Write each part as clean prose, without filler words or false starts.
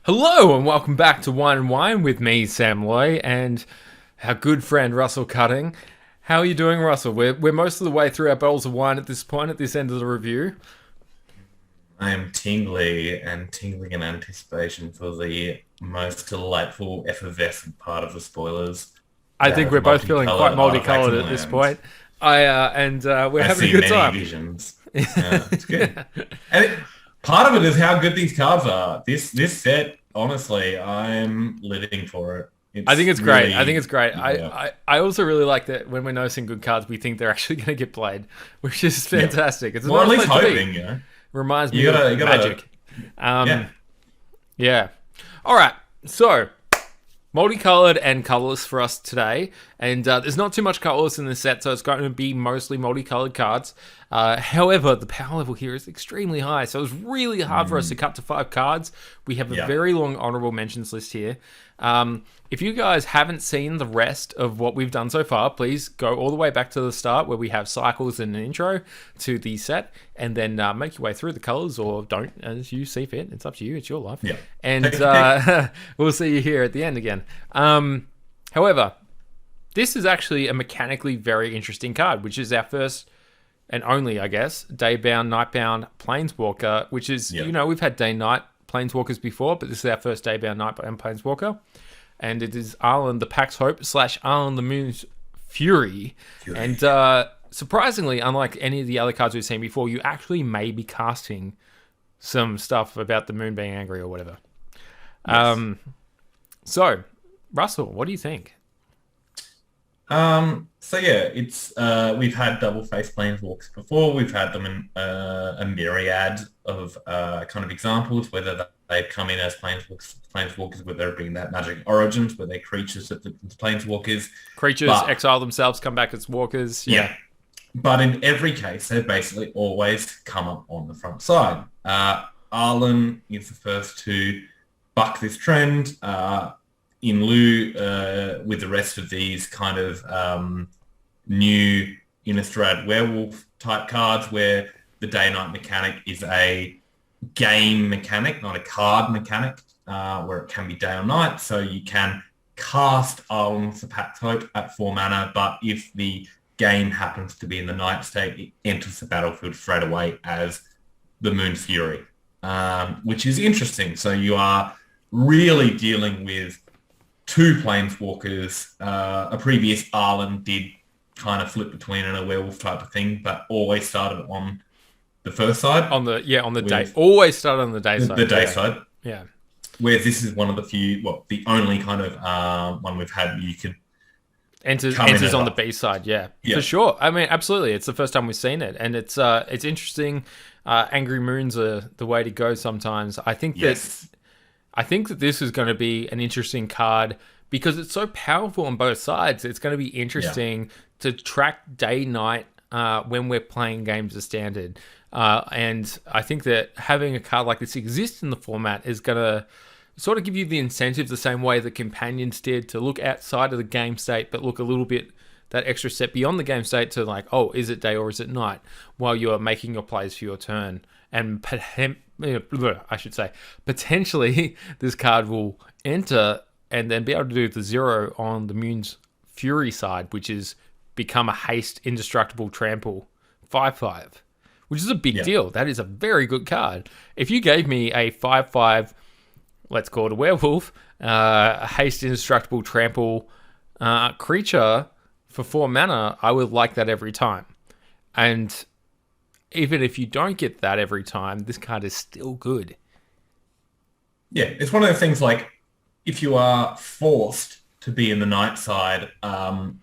Hello and welcome back to Wine and Wine with me, Sam Loy, and our good friend Russell Cutting. How are you doing, Russell? We're most of the way through our bottles of wine at this point, at this end of the review. I am tingling in anticipation for the most delightful, effervescent part of the spoilers. I That think of we're both feeling quite multicolored artifacts multicolored and at this lands. point. We're I having a see good many time. visions. Yeah, it's good. And part of it is how good these cards are. This set, honestly, I'm living for it. I think It's it's great. I think really, it's great. yeah, I also really like that when we're noticing good cards, we think they're actually going to get played, which is yeah. fantastic. It's a Well, at nice least place to be. hoping, Reminds You me of gotta, Magic. Um, yeah. yeah. All right. So multicolored and colorless for us today, and there's not too much colorless in this set, so it's going to be mostly multicolored cards. However, the power level here is extremely high, so it's really hard for us to cut to 5 cards. We have a Yeah. very long honorable mentions list here. If you guys haven't seen the rest of what we've done so far, please go all the way back to the start where we have cycles and an intro to the set, and then make your way through the colors, or don't, as you see fit. It's up to you. It's your life. Yeah. And Take your pick. we'll see you here at the end again. However, this is actually a mechanically very interesting card, which is our first and only, I guess, day-bound, night-bound Planeswalker, which is, Yeah. we've had day-night Planeswalkers before, but this is our first day-bound, night-bound Planeswalker. And it is Arlen the Pax Hope / Arlen the Moon's Fury. Fury. And surprisingly, unlike any of the other cards we've seen before, you actually may be casting some stuff about the moon being angry or whatever. Yes. So, Russell, what do you think? So yeah, it's we've had double face planeswalkers before. We've had them in a myriad of kind of examples, whether they've come in as planeswalkers, whether it being that magic origins, where they're creatures that the planeswalkers. Creatures But exile themselves, come back as walkers. yeah, but in every case, they've basically always come up on the front side. Arlen is the first to buck this trend. In lieu with the rest of these kind of new Innistrad werewolf type cards where the day-night mechanic is a game mechanic, not a card mechanic, where it can be day or night. So you can cast Arlen the Pact Hope at 4 mana, but if the game happens to be in the night state, it enters the battlefield straight away as the Moon's Fury, which is interesting. So you are really dealing with two planeswalkers. A previous Arlen did kind of flip between in a werewolf type of thing, but always started on the first side. On the day. With Always start on the day side. the day Yeah. side. Yeah. Whereas this is one of the few, well, the only kind of one we've had you could come in Enters and on the up. B side, yeah. Yeah. For sure. I mean, absolutely. It's the first time we've seen it. And it's interesting. Angry Moons are the way to go sometimes. Yes. I think that this is going to be an interesting card because it's so powerful on both sides. It's going to be interesting to track day night when we're playing games as standard. And I think that having a card like this exist in the format is going to sort of give you the incentive the same way the companions did to look outside of the game state, but look a little bit that extra step beyond the game state to like, oh, is it day or is it night? While you are making your plays for your turn. And I should say, potentially this card will enter and then be able to do the 0 on the Moon's Fury side, which is become a haste indestructible trample 5/5, which is a big Yeah. deal. That is a very good card. If you gave me a 5/5, let's call it a werewolf, a haste indestructible trample creature for 4 mana, I would like that every time. And even if you don't get that every time, this card is still good. Yeah, it's one of those things like if you are forced to be in the night side,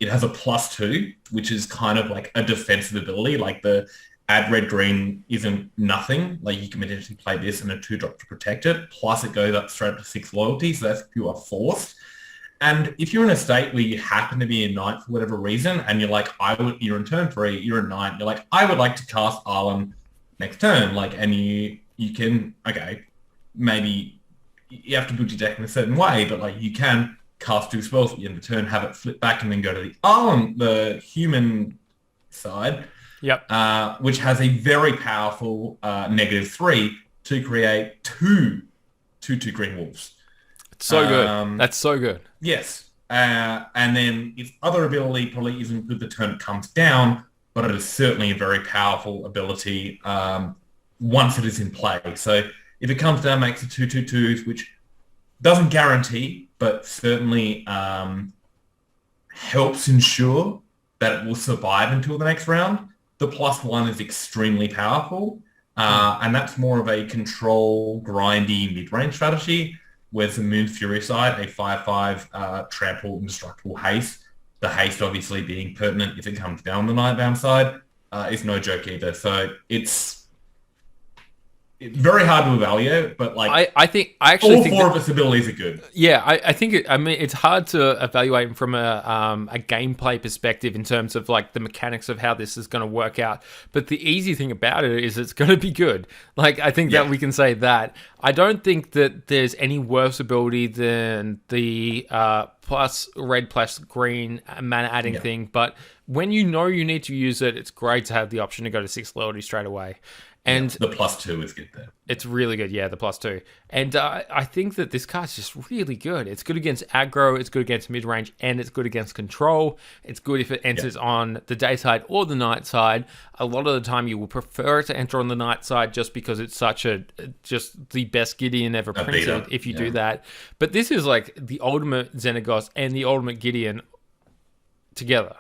it has a +2, which is kind of like a defensive ability. Like the add red green isn't nothing. Like you can potentially play this and a 2-drop to protect it. Plus it goes up straight up to 6 loyalty. So that's if you are forced. And if you're in a state where you happen to be in night for whatever reason, and you're like, you're in turn 3, you're in night, you're like, I would like to cast Arlen next turn. Like, and you can, okay, maybe you have to build your deck in a certain way, but like you can cast 2 spells at the end of the turn, have it flip back, and then go to the Arlen, the human side, Yep. which has a very powerful -3 to create 2 2/2 Green Wolves. So good. That's so good. Yes. And then its other ability probably isn't good the turn it comes down, but it is certainly a very powerful ability once it is in play. So if it comes down, makes a 2/2/2s, which doesn't guarantee, but certainly helps ensure that it will survive until the next round. The +1 is extremely powerful, and that's more of a control, grindy, mid-range strategy, whereas the Moon Fury side, a 5/5 trample, indestructible haste, the haste obviously being pertinent if it comes down the Nightbound side, is no joke either. So it's very hard to evaluate, but like I actually all think four of its abilities are good. Yeah, I think it's hard to evaluate from a gameplay perspective in terms of like the mechanics of how this is going to work out. But the easy thing about it is it's going to be good. Like I think that we can say that. I don't think that there's any worse ability than the plus red plus green mana adding thing. But when you know you need to use it, it's great to have the option to go to 6 loyalty straight away. And the +2 is good there. It's really good, yeah, the +2. And I think that this card's just really good. It's good against aggro, it's good against mid-range, and it's good against control. It's good if it enters on the day side or the night side. A lot of the time you will prefer it to enter on the night side just because it's just the best Gideon ever printed if you do that. But this is like the ultimate Xenagos and the ultimate Gideon together.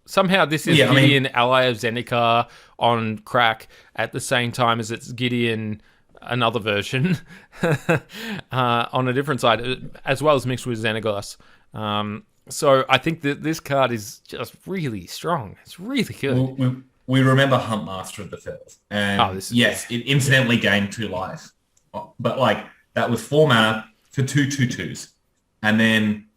Somehow this is Gideon ally of Zendikar on crack at the same time as it's Gideon another version on a different side, as well as mixed with Xenagos. So I think that this card is just really strong. It's really good. We remember Huntmaster of the Fells. And it incidentally gained 2 life. But like that was 4 mana for 2/2/2s. And then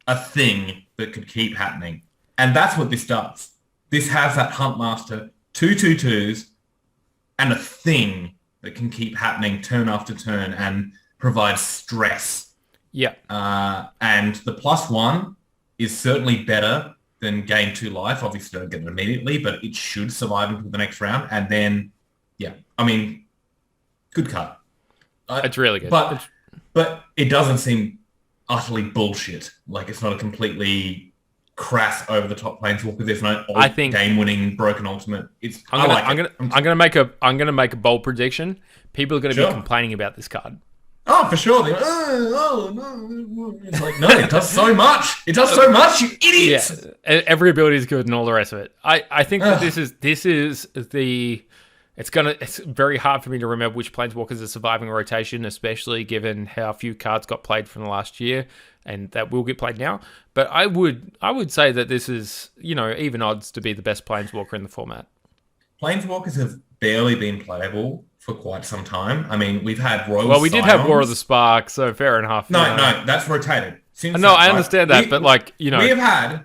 a thing that could keep happening. And that's what this does. This has that Huntmaster, 2/2/2s, and a thing that can keep happening turn after turn and provide stress. Yeah. And the +1 is certainly better than gain 2 life. Obviously, don't get it immediately, but it should survive until the next round. And then, good card. It's really good. But it doesn't seem utterly bullshit. Like, it's not a completely crass over the top planeswalker. There's no game-winning broken ultimate. I'm gonna make a bold prediction. People are gonna be complaining about this card. Oh, for sure. No. It's like, no, it does so much. It does so much, you idiots. Yeah, every ability is good and all the rest of it. I think that this is the. It's very hard for me to remember which planeswalkers are surviving rotation, especially given how few cards got played from the last year, and that will get played now. But I would say that this is, even odds to be the best planeswalker in the format. Planeswalkers have barely been playable for quite some time. I mean, we've had Royal Well, we did have War of the Spark, so fair enough. No, that's rotated. I understand that, but we've had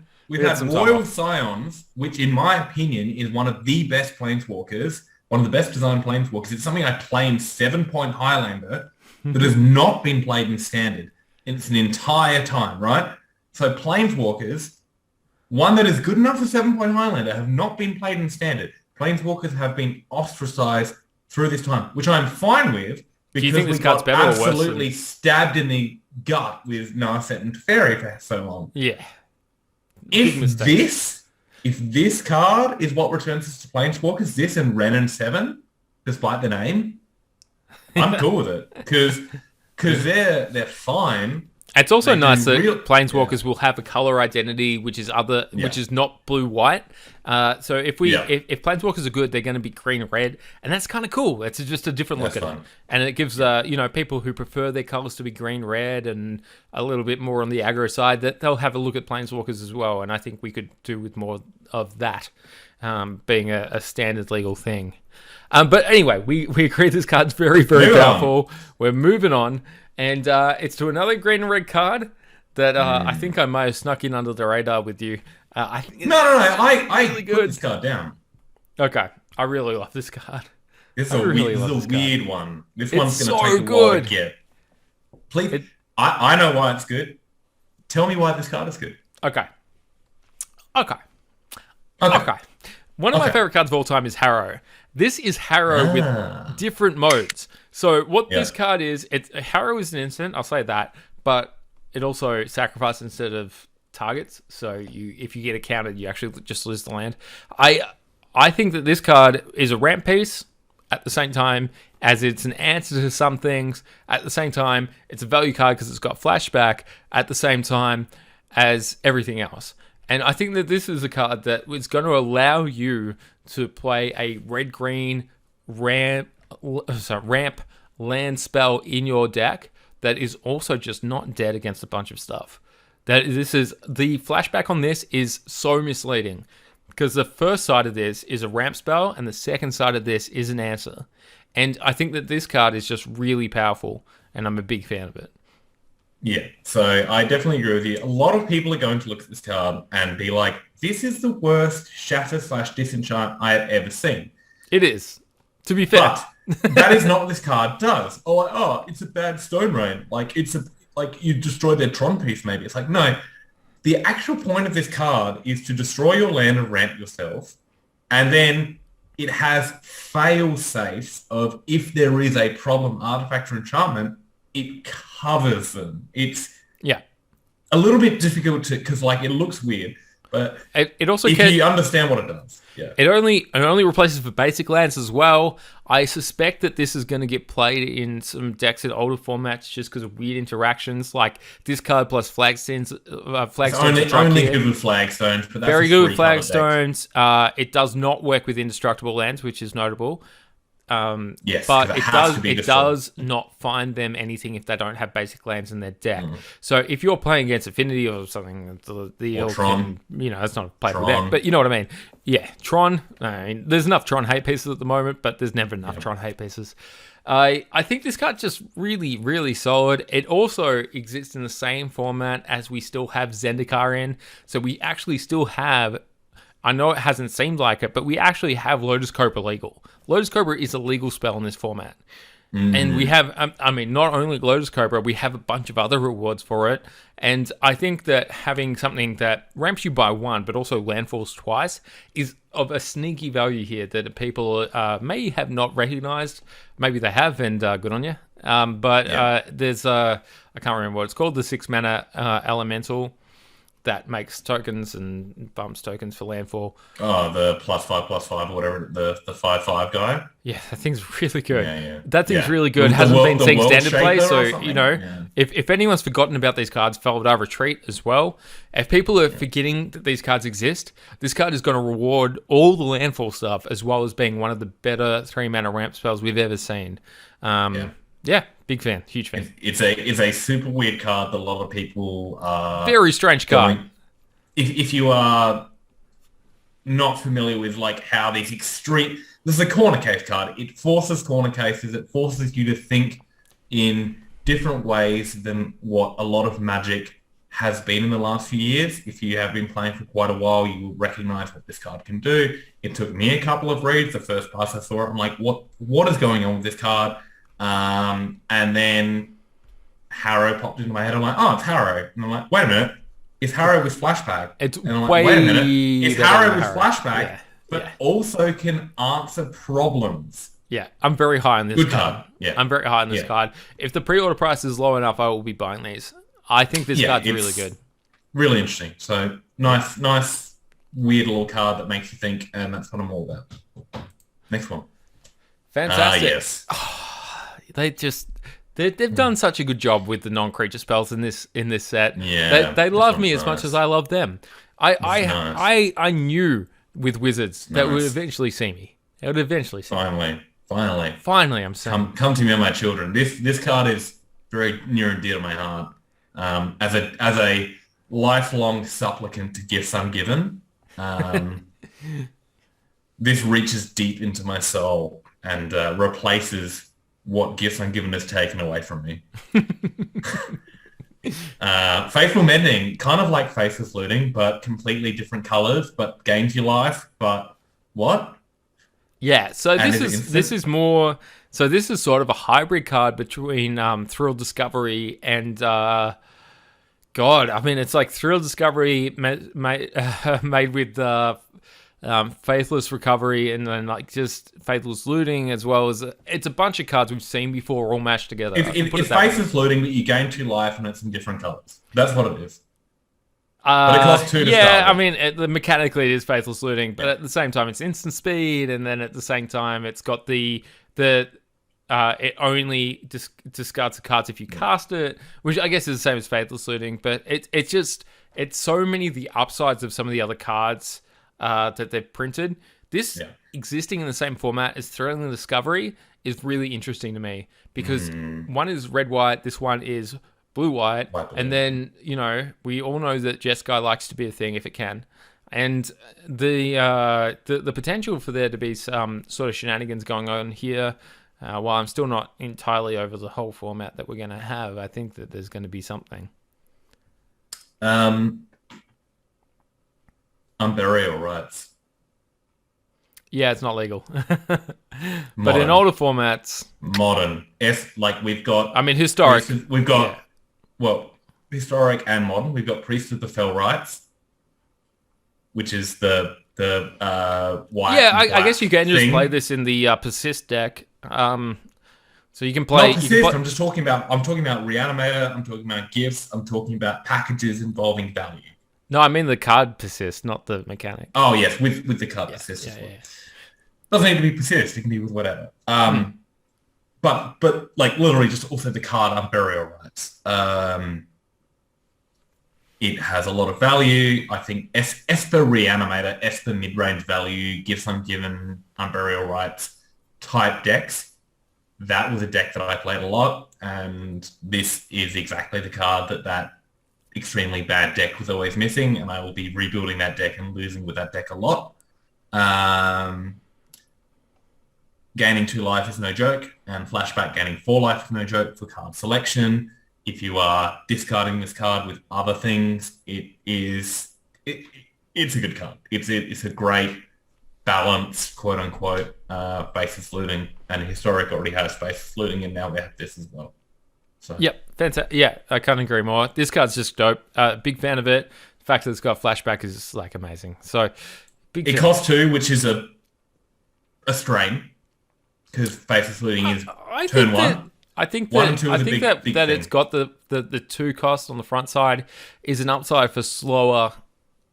Royal Scions, which in my opinion is one of the best planeswalkers, one of the best designed planeswalkers. It's something I play in 7-point Highlander that has not been played in Standard. It's an entire time, right? So planeswalkers, one that is good enough for 7-point Highlander, have not been played in Standard. Planeswalkers have been ostracized through this time, which I'm fine with because we got absolutely stabbed in the gut with Narset and Teferi for so long. Yeah. If this card is what returns us to Planeswalkers, this and Ren and 7, despite the name, I'm cool with it because they're fine. It's also nice that Planeswalkers will have a color identity which is not blue-white. So if Planeswalkers are good, they're going to be green-red, and that's kind of cool. It's just a different look at it, and it gives people who prefer their colors to be green-red and a little bit more on the aggro side, that they'll have a look at Planeswalkers as well. And I think we could do with more of that being a standard legal thing. But anyway, we agree this card's very, very powerful. We're moving on. And it's to another green and red card that I think I may have snuck in under the radar with you. I think I really put this card down. Okay, I really love this card. This is a weird one. This one's going to take a while to get. Please, I know why it's good. Tell me why this card is good. Okay. One of my favorite cards of all time is Harrow. This is Harrow with different modes. So what Yeah. this card is, Harrow is an instant, I'll say that, but it also sacrifices instead of targets. So if you get it countered, you actually just lose the land. I think that this card is a ramp piece at the same time as it's an answer to some things. At the same time, it's a value card because it's got flashback at the same time as everything else. And I think that this is a card that is going to allow you to play a red-green ramp land spell in your deck that is also just not dead against a bunch of stuff. The flashback on this is so misleading because the first side of this is a ramp spell and the second side of this is an answer. And I think that this card is just really powerful and I'm a big fan of it. Yeah, so I definitely agree with you. A lot of people are going to look at this card and be like, this is the worst shatter/disenchant I have ever seen. It is, to be fair. But that is not what this card does. Oh, it's a bad Stone Rain. Like you destroyed their Tron piece maybe. It's like, no. The actual point of this card is to destroy your land and ramp yourself. And then it has fail safes of if there is a problem artifact or enchantment, it covers them. It's a little bit difficult to, because like it looks weird, but it also if you understand what it does. Yeah. It only replaces for basic lands as well. I suspect that this is going to get played in some decks in older formats just because of weird interactions, like this card plus flagstones. Only good with flagstones, but that's very good with flagstones. It does not work with indestructible lands, which is notable. Yes, but it does not find them anything if they don't have basic lands in their deck. So if you're playing against Affinity or something, or Tron, that's not a playable deck. But you know what I mean? Yeah, Tron. I mean, there's enough Tron hate pieces at the moment, but there's never enough Tron hate pieces. I think this card's just really, really solid. It also exists in the same format as we still have Zendikar in. So we actually still have, I know it hasn't seemed like it, but we actually have Lotus Cobra legal. Lotus Cobra is a legal spell in this format. And we have, not only Lotus Cobra, we have a bunch of other rewards for it. And I think that having something that ramps you by one, but also landfalls twice, is of a sneaky value here that people may have not recognized. Maybe they have, and good on you. There's, I can't remember what it's called, the 6-mana elemental that makes tokens and bumps tokens for landfall. Oh, the +5/+5 or whatever, the 5/5 guy. Yeah, that thing's really good. Yeah. That thing's really good. Hasn't been seeing standard play, so if anyone's forgotten about these cards, Felidar Retreat as well. If people are forgetting that these cards exist, this card is going to reward all the landfall stuff as well as being one of the better 3-mana ramp spells we've ever seen. Yeah, big fan, huge fan. It's a super weird card that a lot of people are... Very strange card. If you are not familiar with like how these extreme... This is a corner case card. It forces corner cases. It forces you to think in different ways than what a lot of Magic has been in the last few years. If you have been playing for quite a while, you will recognize what this card can do. It took me a couple of reads. The first pass I saw it, I'm like, what is going on with this card? And then Harrow popped into my head. I'm like, oh, it's Harrow. And I'm like, wait a minute. Is Harrow with flashback? It's and I'm like, wait a minute. Is Harrow with flashback, but also can answer problems? Yeah, I'm very high on this Good card. Yeah. I'm very high on this card. If the pre-order price is low enough, I will be buying these. I think this card's really good. Really interesting. So nice, weird little card that makes you think, and that's what I'm all about. Next one. Fantastic. Yes. They've done such a good job with the non-creature spells in this set. Yeah, they love me as much as I love them. I knew with Wizards that would eventually see me. It would eventually see me. Finally, I'm saying. Come to me, my children. This card is very near and dear to my heart. As a lifelong supplicant to gifts ungiven, this reaches deep into my soul and replaces what gifts ungiven has taken away from me. Faithful Mending, kind of like Faceless Looting, but completely different colors, but gains you life. But what? Yeah, so this is more. So this is sort of a hybrid card between Thrill Discovery and it's like Thrill Discovery made with Faithless Recovery, and then like just Faithless Looting, as well as it's a bunch of cards we've seen before all mashed together. It's Faithless Looting, but you gain 2 life and it's in different colors. That's what it is. But it costs 2 to start with. I mean, mechanically it is Faithless Looting, but at the same time it's instant speed, and then at the same time it's got it only discards the cards if you cast it, which I guess is the same as Faithless Looting, but it's so many of the upsides of some of the other cards that they've printed. This existing in the same format as Thrilling Discovery is really interesting to me, because one is red-white, this one is blue-white, and then, we all know that Jeskai likes to be a thing if it can. And the potential for there to be some sort of shenanigans going on here, while I'm still not entirely over the whole format that we're going to have, I think that there's going to be something. Unburial rights. Yeah, it's not legal. But in older formats... Modern. We've got... I mean, historic. We've got... Well, historic and modern. We've got Priest of the Fell Rights, which is the white. Yeah, I guess you can just play this in the Persist deck. So you can play. Not Persist. I'm talking about Reanimator. I'm talking about gifts. I'm talking about packages involving value. No, I mean the card Persist, not the mechanic. Oh yes, with the card Persist as well. Yeah. Doesn't need to be Persist. It can be with whatever. But literally just also the card Unburial Rights. It has a lot of value. I think Esper Reanimator, Esper mid-range value, gives given Unburial Rights type decks. That was a deck that I played a lot, and this is exactly the card that extremely bad deck was always missing, and I will be rebuilding that deck and losing with that deck a lot. Gaining 2 life is no joke, and Flashback gaining 4 life is no joke for card selection. If you are discarding this card with other things, it's a good card. It's a great balanced, quote unquote, basis looting, and Historic already has basis looting, and now we have this as well. So yep, fantastic. Yeah, I can't agree more. This card's just dope. Big fan of it. The fact that it's got Flashback is amazing. So it costs 2, which is a strain. Because basis looting is turn 1. I think that it's got the 2 cost on the front side is an upside for slower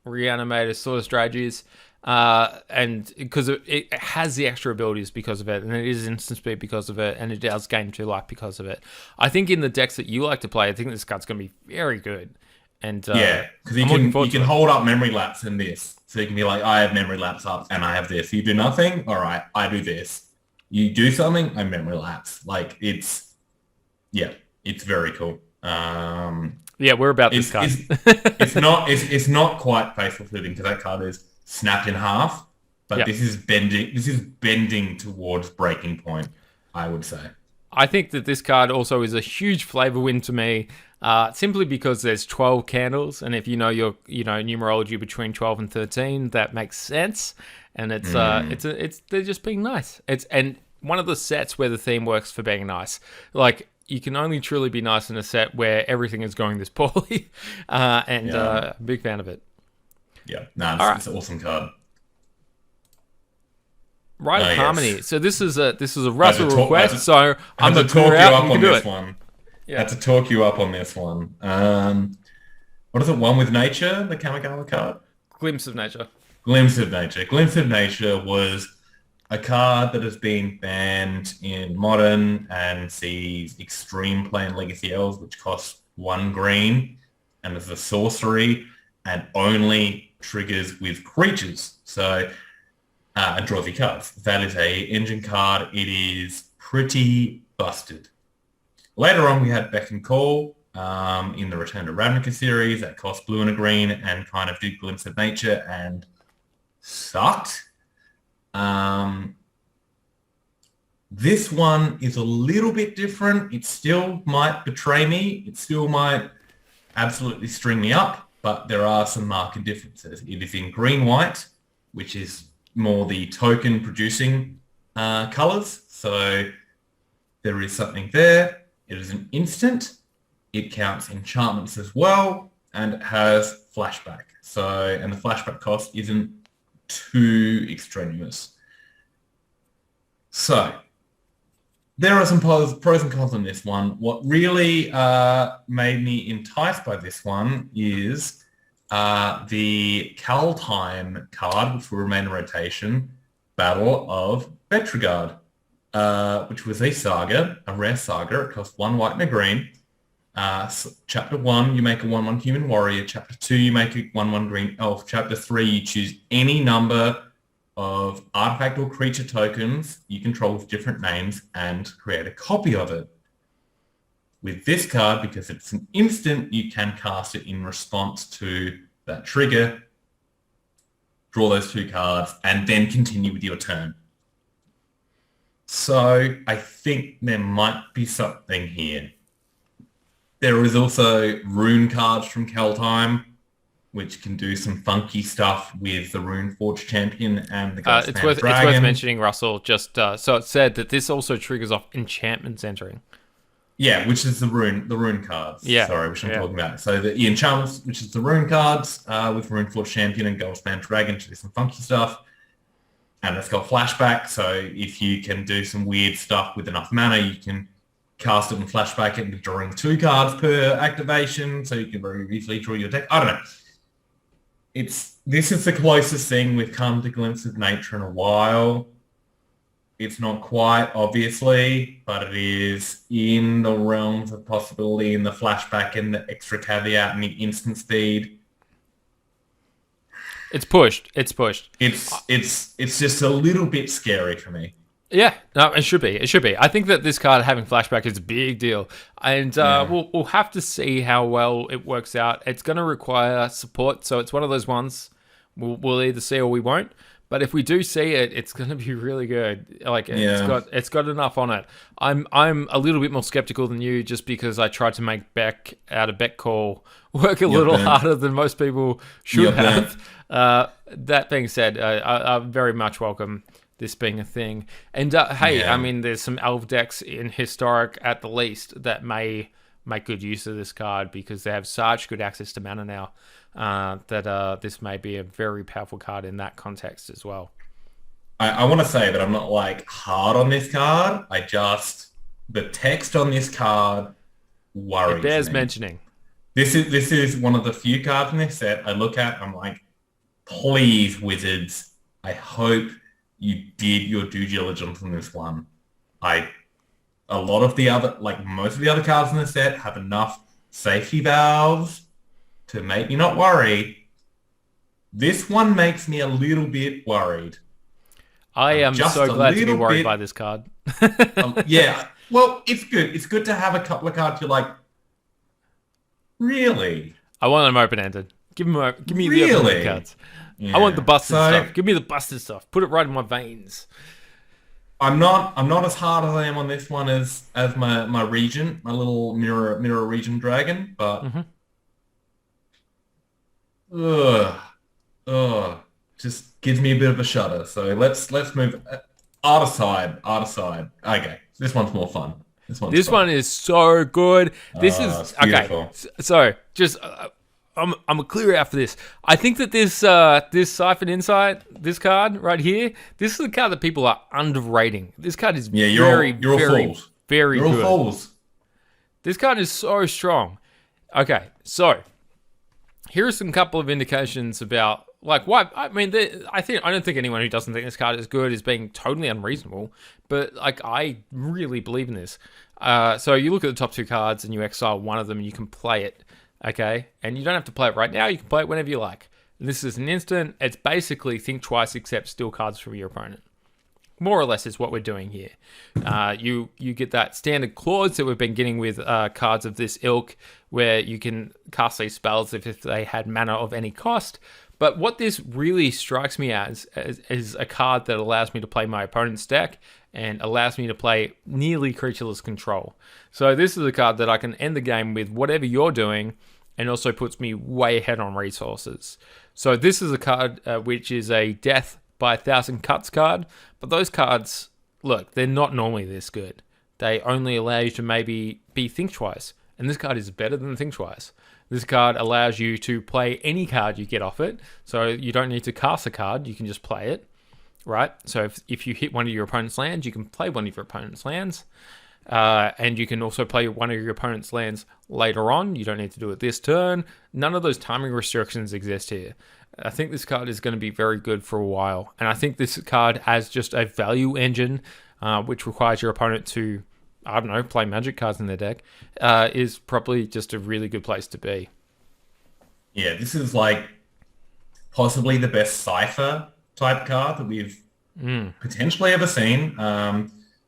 Reanimator sort of strategies, and because it has the extra abilities because of it, and it is instant speed because of it, and it does gain 2 life because of it. I think in the decks that you like to play, I think this card's going to be very good. And because you can hold up Memory Lapse in this, so you can be like, I have Memory Lapse up, and I have this. You do nothing. All right, I do this. You do something, I Memory Lapse. It's very cool. We're about this card. It's not quite faithful flipping, because that card is snapped in half, but this is bending towards breaking point, I would say. I think that this card also is a huge flavor win to me, simply because there's 12 candles, and if you know your numerology between 12 and 13, that makes sense. And it's they're just being nice. And one of the sets where the theme works for being nice. You can only truly be nice in a set where everything is going this poorly. Big fan of it. Yeah, it's an awesome card. Rite of Harmony. Yes. So this is a Russell request. So I'm going to talk you up on this one. Yeah. I had to talk you up on this one. What is it? One with Nature, the Kamigawa card. Glimpse of Nature. Glimpse of Nature was a card that has been banned in Modern and sees Extreme play in Legacy Elves, which costs 1 green and is a sorcery and only triggers with creatures. So, and draws you cards. That is a engine card. It is pretty busted. Later on, we had Beck and Call in the Return to Ravnica series that cost blue and a green and kind of did Glimpse of Nature and sucked. This one is a little bit different. It still might betray me. It still might absolutely string me up, but there are some marked differences. It is in green-white, which is more the token producing colors. So there is something there. It is an instant. It counts enchantments as well, and it has flashback. So, and the flashback cost isn't too extraneous. So there are some pros and cons on this one. What really made me enticed by this one is the Kaldheim card, which will remain in rotation, Battle of Betrogard, which was a saga, a rare saga. It cost 1 white and a green. Chapter 1, you make a 1/1 human warrior. Chapter 2, you make a 1/1 green elf. Chapter 3, you choose any number of artifact or creature tokens you control with different names and create a copy of it. With this card, because it's an instant, you can cast it in response to that trigger, draw those 2 cards, and then continue with your turn. So I think there might be something here. There is also rune cards from Kaldheim, which can do some funky stuff with the Runeforge Champion and the Ghostman it's worth mentioning, Russell, just so it said that this also triggers off enchantments entering. Yeah, which is the rune cards. Yeah. Sorry, which I'm talking about. So the enchantments, which is the rune cards, with Runeforge Champion and Ghostman Dragon to do some funky stuff. And it's got flashback, so if you can do some weird stuff with enough mana, you can cast it and flashback it and drawing 2 cards per activation, so you can very easily draw your deck. I don't know. This is the closest thing we've come to Glimpse of Nature in a while. It's not quite, obviously, but it is in the realms of possibility, in the flashback and the extra caveat and the instant speed. It's pushed. It's just a little bit scary for me. Yeah, no, it should be. It should be. I think that this card having flashback is a big deal, and we'll have to see how well it works out. It's going to require support, so it's one of those ones we'll either see or we won't. But if we do see it, it's going to be really good. Like it's got enough on it. I'm a little bit more skeptical than you, just because I tried to make Beck out of Beck Call work a little harder than most people should have. That being said, I very much welcome this being a thing. And I mean, there's some elf decks in Historic at the least that may make good use of this card because they have such good access to mana now that this may be a very powerful card in that context as well. I want to say that I'm not like hard on this card. The text on this card worries me. It bears mentioning. This is one of the few cards in this set I look at, I'm like, please, Wizards, I hope you did your due diligence on this one. Most of the other cards in the set have enough safety valves to make me not worry. This one makes me a little bit worried. I am so glad to be worried by this card. Yeah, well, it's good. It's good to have a couple of cards you're like, really? I want them open-ended. Give me the open-ended cards. Yeah. I want the busted stuff. Give me the busted stuff. Put it right in my veins. I'm not as hard as I am on this one as my Regent, my little mirror Regent dragon, but just gives me a bit of a shudder. So let's move art aside. Okay, this one's more fun. This one is so good. This is okay. So just I'm a clear out for this. I think that this Siphon Insight, this card right here, this is a card that people are underrating. This card is very good. Fools. This card is so strong. Okay, so here are some couple of indications about like why. I mean, I don't think anyone who doesn't think this card is good is being totally unreasonable. But like, I really believe in this. So you look at the top 2 cards and you exile one of them and you can play it. Okay, and you don't have to play it right now. You can play it whenever you like. This is an instant. It's basically think twice, except steal cards from your opponent. More or less is what we're doing here. You get that standard clause that we've been getting with cards of this ilk, where you can cast these spells if they had mana of any cost. But what this really strikes me as is a card that allows me to play my opponent's deck and allows me to play nearly creatureless control. So this is a card that I can end the game with whatever you're doing, and also puts me way ahead on resources. So this is a card which is a death by 1,000 cuts card, but those cards, look, they're not normally this good. They only allow you to maybe be think twice, and this card is better than Think Twice. This card allows you to play any card you get off it, so you don't need to cast a card, you can just play it, right? So if you hit one of your opponent's lands, you can play one of your opponent's lands, and you can also play one of your opponent's lands later on. You don't need to do it this turn. None of those timing restrictions exist here. I think this card is going to be very good for a while, and I think this card as just a value engine, which requires your opponent to, I don't know, play Magic cards in their deck, is probably just a really good place to be. Yeah, this is like possibly the best Cypher type card that we've potentially ever seen.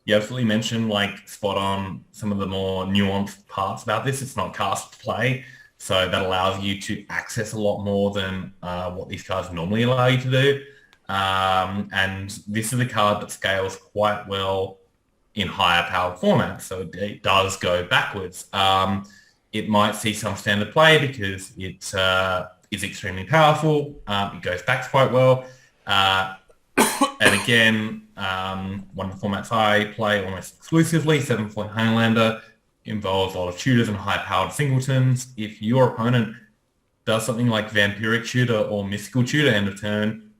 You absolutely mentioned, like, spot on some of the more nuanced parts about this. It's not cast to play, so that allows you to access a lot more than what these cards normally allow you to do. And this is a card that scales quite well in higher powered formats, so it does go backwards. It might see some standard play because it is extremely powerful. It goes back quite well. And again, one of the formats I play almost exclusively, 7-point Highlander, involves a lot of tutors and high-powered singletons. If your opponent does something like Vampiric Tutor or Mystical Tutor end of turn,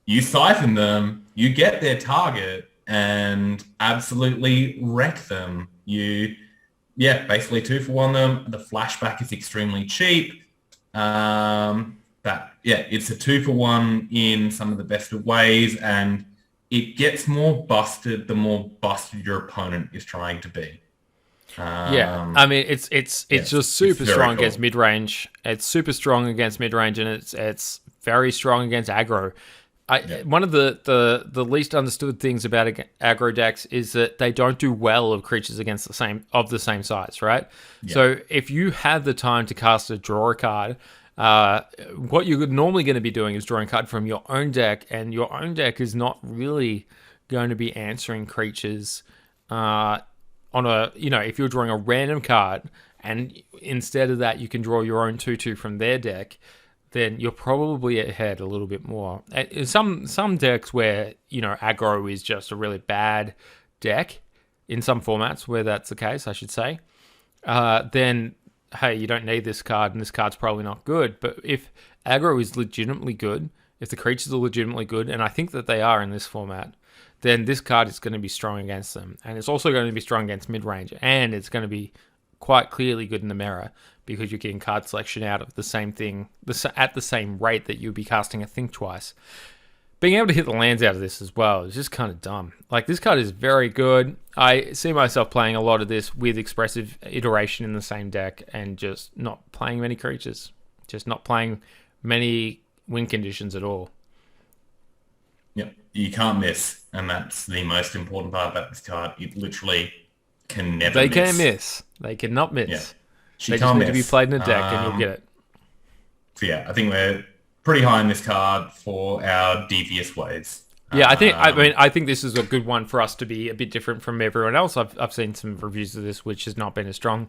you siphon them, you get their target, and absolutely wreck them. Basically 2-for-1 them. The flashback is extremely cheap. It's a 2-for-1 in some of the best of ways, and it gets more busted the more busted your opponent is trying to be. I mean, it's just super strong against mid range. It's super strong against mid range, and it's very strong against aggro. One of the least understood things about aggro decks is that they don't do well of creatures against the same size, right? Yeah. So if you have the time to cast a draw card, what you're normally going to be doing is drawing a card from your own deck, and your own deck is not really going to be answering creatures if you're drawing a random card, and instead of that you can draw your own 2/2 from their deck, then you're probably ahead a little bit more. In some decks where, aggro is just a really bad deck, in some formats where that's the case, I should say, then, hey, you don't need this card, and this card's probably not good. But if aggro is legitimately good, if the creatures are legitimately good, and I think that they are in this format, then this card is going to be strong against them. And it's also going to be strong against mid-range, and it's going to be quite clearly good in the mirror, because you're getting card selection out of the same thing at the same rate that you'd be casting a Think Twice. Being able to hit the lands out of this as well is just kind of dumb. Like, this card is very good. I see myself playing a lot of this with Expressive Iteration in the same deck and just not playing many creatures. Just not playing many win conditions at all. Yep, you can't miss, and that's the most important part about this card. It literally can never miss. They can't miss. They cannot miss. Yeah. They just need to be played in a deck, and you'll get it. So yeah, I think we're pretty high on this card for our devious ways. Yeah, I think this is a good one for us to be a bit different from everyone else. I've seen some reviews of this which has not been as strong.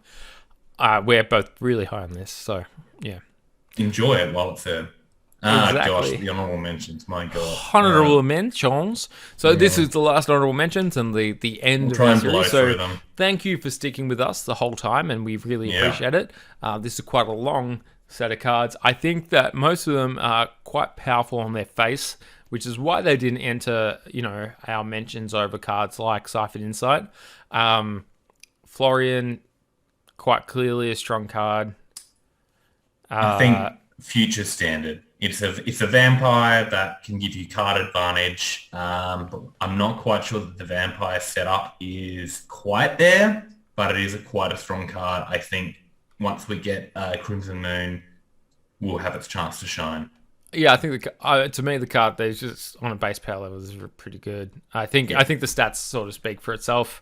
We're both really high on this, so yeah. Enjoy it while it's there. Exactly. Gosh, the honorable mentions, my God. Honorable mentions. So this is the last honorable mentions and the end of the series. So thank you for sticking with us the whole time, and we really appreciate it. This is quite a long set of cards. I think that most of them are quite powerful on their face, which is why they didn't enter, our mentions over cards like Ciphered Insight. Florian, quite clearly a strong card. I think future standard. It's a vampire that can give you card advantage, but I'm not quite sure that the vampire setup is quite there, but it is quite a strong card. I think once we get Crimson Moon, we'll have its chance to shine. Yeah, I think to me the card there's just on a base power level is pretty good. I think the stats sort of speak for itself.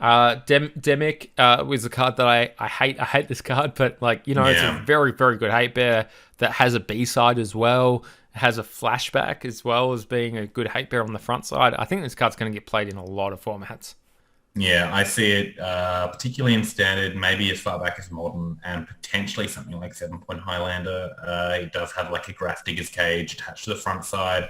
Demic was a card that I hate. I hate this card, but it's a very, very good hate bear that has a B-side as well. It has a flashback as well as being a good hate bear on the front side. I think this card's going to get played in a lot of formats. Yeah, I see it particularly in Standard, maybe as far back as Modern, and potentially something like 7-point Highlander. It does have like a Graph Digger's Cage attached to the front side.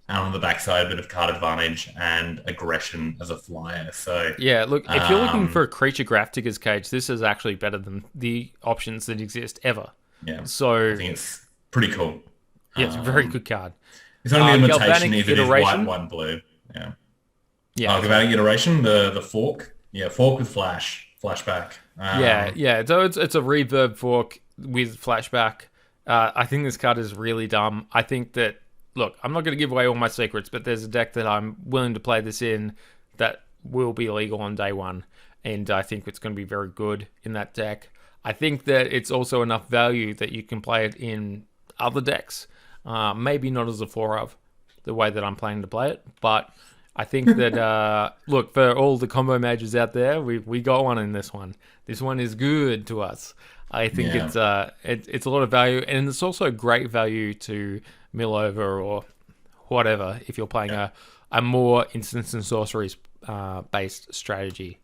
and on the backside, a bit of card advantage and aggression as a flyer. So, Yeah, look, if you're looking for a creature graph digger's cage, this is actually better than the options that exist ever. yeah, So, I think it's pretty cool. yeah, it's a very good card. Its only limitation Galvanic is it is Iteration. white, blue. Yeah. Yeah, Galvanic Iteration, the fork. Yeah, fork with flashback. yeah. So it's a reverb fork with flashback. I think this card is really dumb. I think that, look, I'm not going to give away all my secrets, but there's a deck that I'm willing to play this in that will be legal on day one, and I think it's going to be very good in that deck. I think that it's also enough value that you can play it in other decks. Maybe not as a 4-of, the way that I'm planning to play it, but I think that, look, for all the combo mages out there, we got one in this one. This one is good to us. I think it's a lot of value, and it's also great value to mill over or whatever if you're playing a more instants and sorceries based strategy.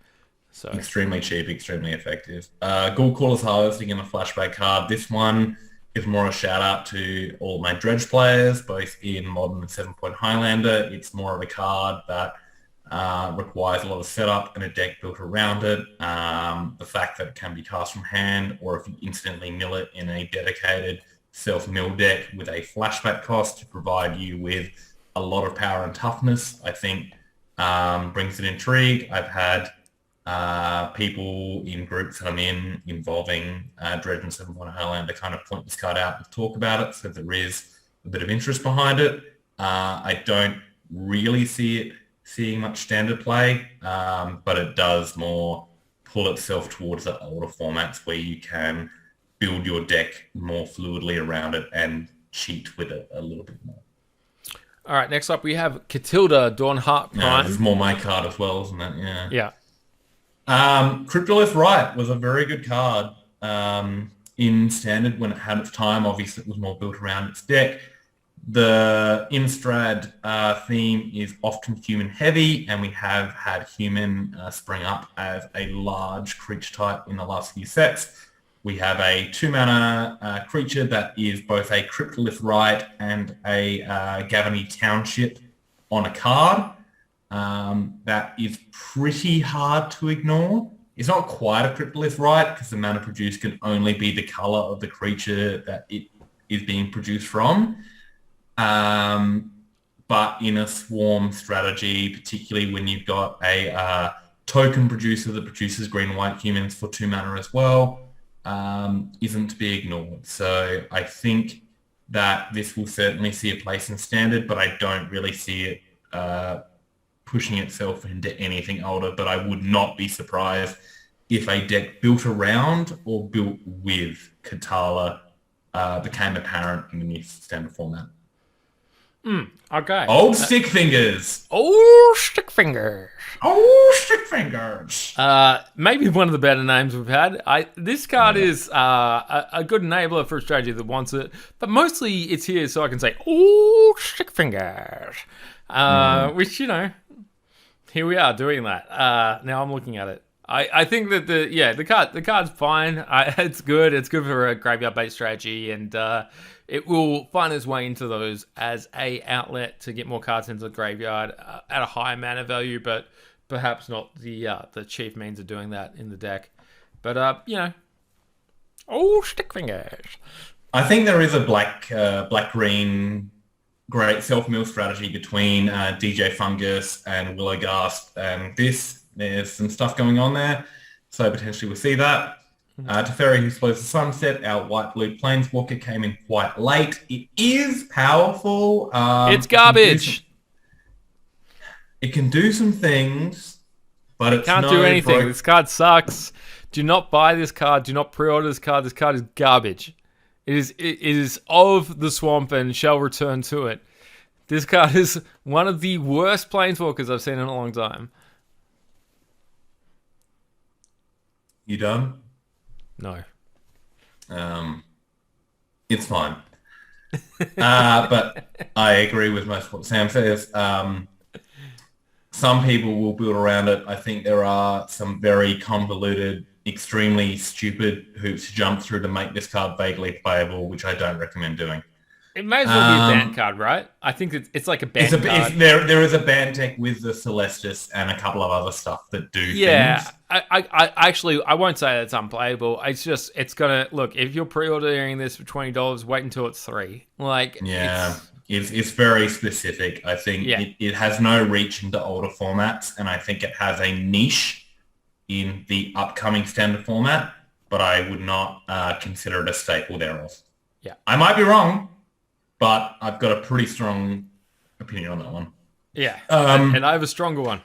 So extremely cheap, extremely effective. Ghoul Caller's Harvest, again, a flashback card. This one is more a shout out to all my Dredge players, both in Modern and 7-Point Highlander. It's more of a card that requires a lot of setup and a deck built around it. The fact that it can be cast from hand, or if you instantly mill it in a dedicated self-mill deck with a flashback cost to provide you with a lot of power and toughness, I think brings it intrigue. I've had people in groups that I'm in involving Dredge and 7-Point Highlander kind of point this card out and talk about it, so there is a bit of interest behind it. I don't really seeing much standard play, but it does more pull itself towards the older formats where you can build your deck more fluidly around it and cheat with it a little bit more. all right, next up we have Catilda Dawnheart Prime. This is more my card as well, isn't it? Yeah. Yeah. Cryptolith Right was a very good card in Standard when it had its time. Obviously, it was more built around its deck. The Innistrad theme is often human heavy, and we have had human spring up as a large creature type in the last few sets. We have a 2-mana creature that is both a Cryptolith Right and a Gavany Township on a card. That is pretty hard to ignore. It's not quite a Cryptolith Right because the mana produced can only be the color of the creature that it is being produced from. But in a swarm strategy, particularly when you've got a token producer that produces green-white humans for 2 mana as well, isn't to be ignored. So I think that this will certainly see a place in Standard, but I don't really see it pushing itself into anything older. But I would not be surprised if a deck built around or built with Katala became apparent in the new Standard format. Okay. Old stick fingers. Oh, stick fingers. Oh, stick fingers. Maybe one of the better names we've had. This card is a good enabler for a strategy that wants it, but mostly it's here so I can say, oh, stick fingers. Which, here we are doing that. Now I'm looking at it. I think that the card's fine. It's good. It's good for a graveyard-based strategy, and it will find its way into those as a outlet to get more cards into the graveyard at a higher mana value, but perhaps not the chief means of doing that in the deck. But stick fingers. I think there is a black-green great self-mill strategy between DJ Fungus and Willowgast and this. There's some stuff going on there, so potentially we'll see that. Teferi, who slows the sunset, our white-blue planeswalker, came in quite late. It is powerful. It's garbage. It can do some things, but it can't do anything. This card sucks. Do not buy this card. Do not pre-order this card. This card is garbage. It is of the swamp and shall return to it. This card is one of the worst planeswalkers I've seen in a long time. You done? No. It's fine. But I agree with most of what Sam says. Some people will build around it. I think there are some very convoluted, extremely stupid hoops to jump through to make this card vaguely playable, which I don't recommend doing. It may as well be a banned card, right? I think it's like a banned card. There is a banned deck with the Celestis and a couple of other stuff that do Yeah, things. I actually I won't say that's unplayable. It's gonna look if you're pre-ordering this for $20, wait until it's $3. Like, Yeah, it's very specific. I think Yeah. it has no reach into older formats, and I think it has a niche in the upcoming standard format, but I would not consider it a staple thereof. Yeah. I might be wrong, but I've got a pretty strong opinion on that one. Yeah, and I have a stronger one.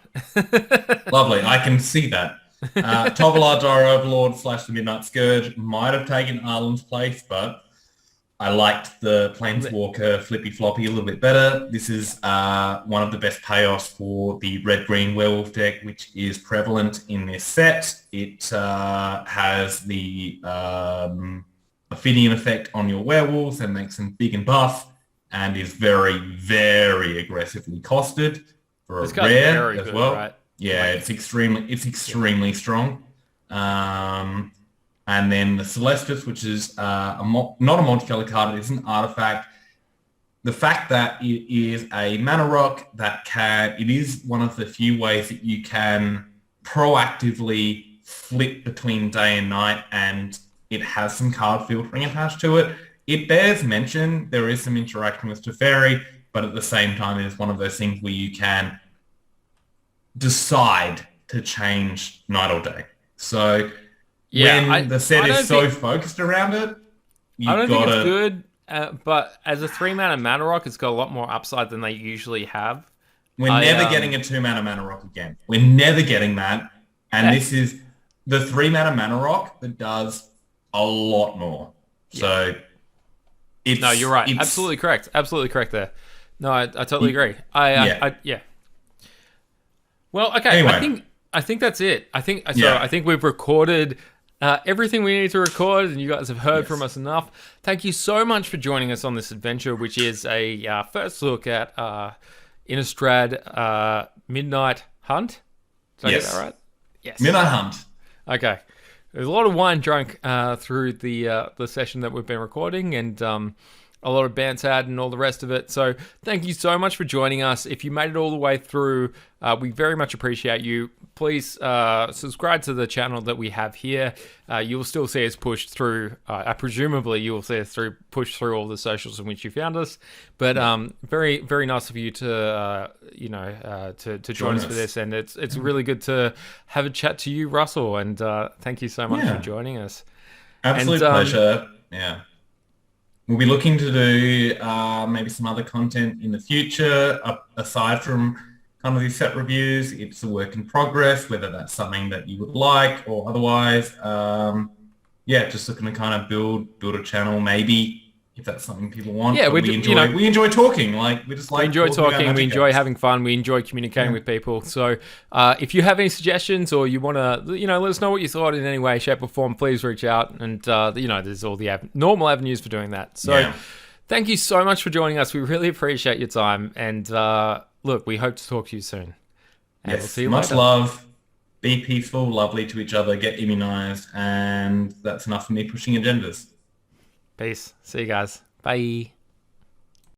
Lovely, I can see that. Tovolar, Dire Overlord / the Midnight Scourge might have taken Arlen's place, but I liked the Planeswalker Flippy Floppy a little bit better. This is one of the best payoffs for the red-green werewolf deck, which is prevalent in this set. It has the Ophidian effect on your werewolves and makes them big and buff, and is very, very aggressively costed for a rare as good, well. Right? Yeah, it's extremely strong. And then the Celestis, which is not a multicolor card, it is an artifact. The fact that it is a mana rock it is one of the few ways that you can proactively flip between day and night, and it has some card filtering attached to it. It bears mention, there is some interaction with Teferi, but at the same time, it is one of those things where you can decide to change night or day. So when the set is so focused around it, I don't think it's good, but as a 3-mana mana rock, it's got a lot more upside than they usually have. We're never getting a 2-mana mana rock again. We're never getting that. And this is the 3-mana mana rock that does a lot more. So no, you're right. Absolutely correct. Absolutely correct there. No, I totally agree. Yeah. Well, okay. Anyway. I think that's it. I think we've recorded everything we need to record, and you guys have heard from us enough. Thank you so much for joining us on this adventure, which is a first look at Innistrad Midnight Hunt. Did I get that right? Yes. Midnight Hunt. Okay. There's a lot of wine drunk through the session that we've been recording, and a lot of bands had and all the rest of it. So thank you so much for joining us. If you made it all the way through, we very much appreciate you. Please subscribe to the channel that we have here. You will still see us push through. Presumably, you will see us push through all the socials in which you found us. But very, very nice of you to join us for this, and it's really good to have a chat to you, Russell. And thank you so much for joining us. Absolute pleasure. Yeah. We'll be looking to do maybe some other content in the future, aside from kind of these set reviews. It's a work in progress, whether that's something that you would like or otherwise. Just looking to kind of build a channel, maybe, if that's something people want. Yeah, we enjoy talking. We enjoy talking. We enjoy having fun. We enjoy communicating with people. So, if you have any suggestions or you want to, let us know what you thought in any way, shape, or form, please reach out. And there's all the normal avenues for doing that. So, thank you so much for joining us. We really appreciate your time. And look, we hope to talk to you soon. And we'll see you much later. love. Be peaceful, lovely to each other. Get immunized, and that's enough for me pushing agendas. Peace. See you guys. Bye.